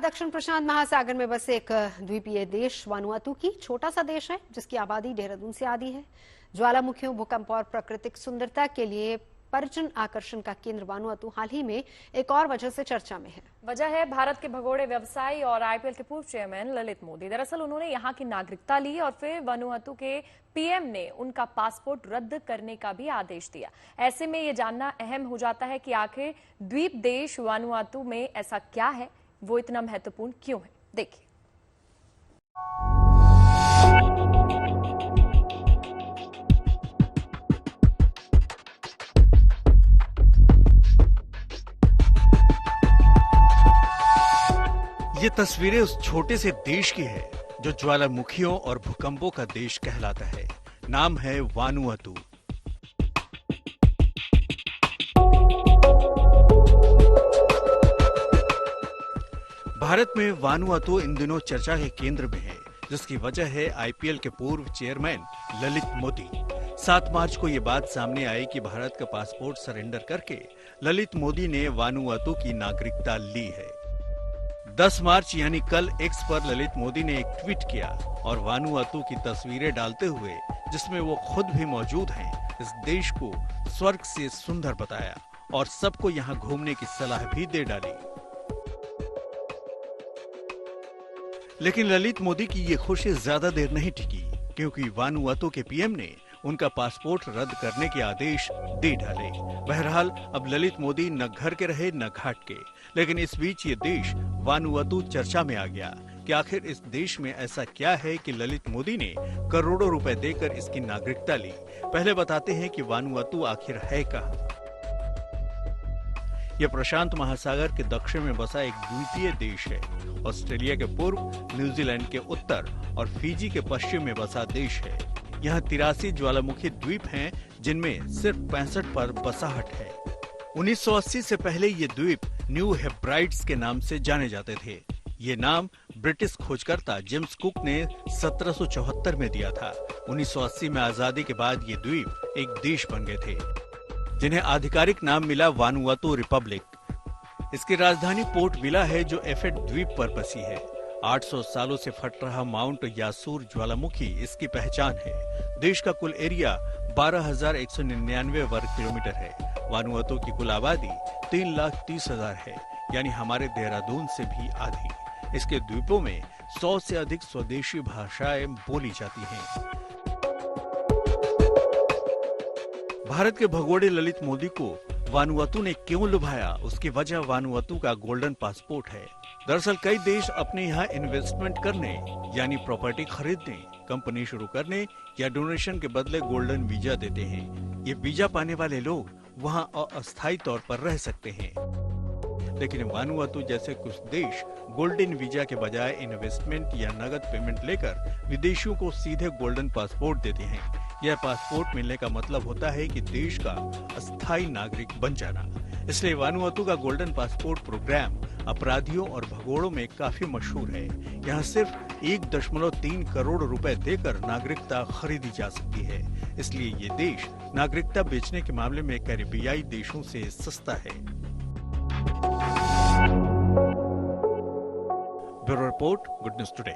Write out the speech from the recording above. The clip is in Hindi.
दक्षिण प्रशांत महासागर में बसे एक द्वीपीय देश वानुआतू की छोटा सा देश है जिसकी आबादी देहरादून से आधी है। ज्वालामुखियों, भूकंप और प्राकृतिक सुंदरता के लिए पर्यटन आकर्षण का केंद्र वानुआतू हाल ही में एक और वजह से चर्चा में है। वजह है भारत के भगोड़े व्यवसायी और आईपीएल के पूर्व चेयरमैन ललित मोदी। दरअसल उन्होंने यहाँ की नागरिकता ली और फिर वानुआतू के पीएम ने उनका पासपोर्ट रद्द करने का भी आदेश दिया। ऐसे में ये जानना अहम हो जाता है कि आखिर द्वीप देश वानुआतू में ऐसा क्या है, वो इतना महत्वपूर्ण क्यों है। देखिए। ये तस्वीरें उस छोटे से देश की है जो ज्वालामुखियों और भूकंपों का देश कहलाता है। नाम है वानुआतू। भारत में वानुआतू इन दिनों चर्चा के केंद्र में है, जिसकी वजह है आईपीएल के पूर्व चेयरमैन ललित मोदी। 7 मार्च को ये बात सामने आई कि भारत का पासपोर्ट सरेंडर करके ललित मोदी ने वानुआतू की नागरिकता ली है। 10 मार्च यानी कल एक्स पर ललित मोदी ने एक ट्वीट किया और वानुआतू की तस्वीरें डालते हुए, जिसमें वो खुद भी मौजूद हैं, इस देश को स्वर्ग से सुंदर बताया और सबको यहाँ घूमने की सलाह भी दे डाली। लेकिन ललित मोदी की ये खुशी ज्यादा देर नहीं टिकी, क्योंकि वानुआतू के पीएम ने उनका पासपोर्ट रद्द करने के आदेश दे डाले। बहरहाल अब ललित मोदी न घर के रहे न घाट के, लेकिन इस बीच ये देश वानुआतू चर्चा में आ गया कि आखिर इस देश में ऐसा क्या है कि ललित मोदी ने करोड़ों रुपए देकर इसकी नागरिकता ली। पहले बताते हैं कि वानुआतू आखिर है कहाँ। यह प्रशांत महासागर के दक्षिण में बसा एक द्वीपीय देश है। ऑस्ट्रेलिया के पूर्व, न्यूजीलैंड के उत्तर और फिजी के पश्चिम में बसा देश है। यहाँ 83 ज्वालामुखी द्वीप हैं, जिनमें सिर्फ 65 पर बसाहट है। 1980 से पहले ये द्वीप न्यू हेब्राइड्स के नाम से जाने जाते थे। ये नाम ब्रिटिश खोजकर्ता जेम्स कुक ने 1774 में दिया था। 1980 में आजादी के बाद ये द्वीप एक देश बन गए थे, जिन्हें आधिकारिक नाम मिला वानुआतू रिपब्लिक। इसकी राजधानी पोर्ट विला है, जो एफेट द्वीप पर बसी है। 800 सालों से फट रहा माउंट यासूर ज्वालामुखी इसकी पहचान है। देश का कुल एरिया 12,199 वर्ग किलोमीटर है। वानुआतू की कुल आबादी 3,30,000 है, यानी हमारे देहरादून से भी आधी। इसके द्वीपों में 100 से अधिक स्वदेशी भाषाएं बोली जाती हैं। भारत के भगोड़े ललित मोदी को वानुआतू ने क्यों लुभाया, उसकी वजह वानुआतू का गोल्डन पासपोर्ट है। दरअसल कई देश अपने यहाँ इन्वेस्टमेंट करने यानी प्रॉपर्टी खरीदने, कंपनी शुरू करने या डोनेशन के बदले गोल्डन वीजा देते हैं। ये वीजा पाने वाले लोग वहाँ अस्थायी तौर पर रह सकते हैं। लेकिन वानुआतू जैसे कुछ देश गोल्डन वीजा के बजाय इन्वेस्टमेंट या नगद पेमेंट लेकर विदेशियों को सीधे गोल्डन पासपोर्ट देते हैं। यह पासपोर्ट मिलने का मतलब होता है कि देश का अस्थायी नागरिक बन जाना। इसलिए वानुआतू का गोल्डन पासपोर्ट प्रोग्राम अपराधियों और भगोड़ों में काफी मशहूर है। यहाँ सिर्फ 1.3 करोड़ रुपए देकर नागरिकता खरीदी जा सकती है। इसलिए ये देश नागरिकता बेचने के मामले में कैरिबियाई देशों से सस्ता है। Bureau report, good news today.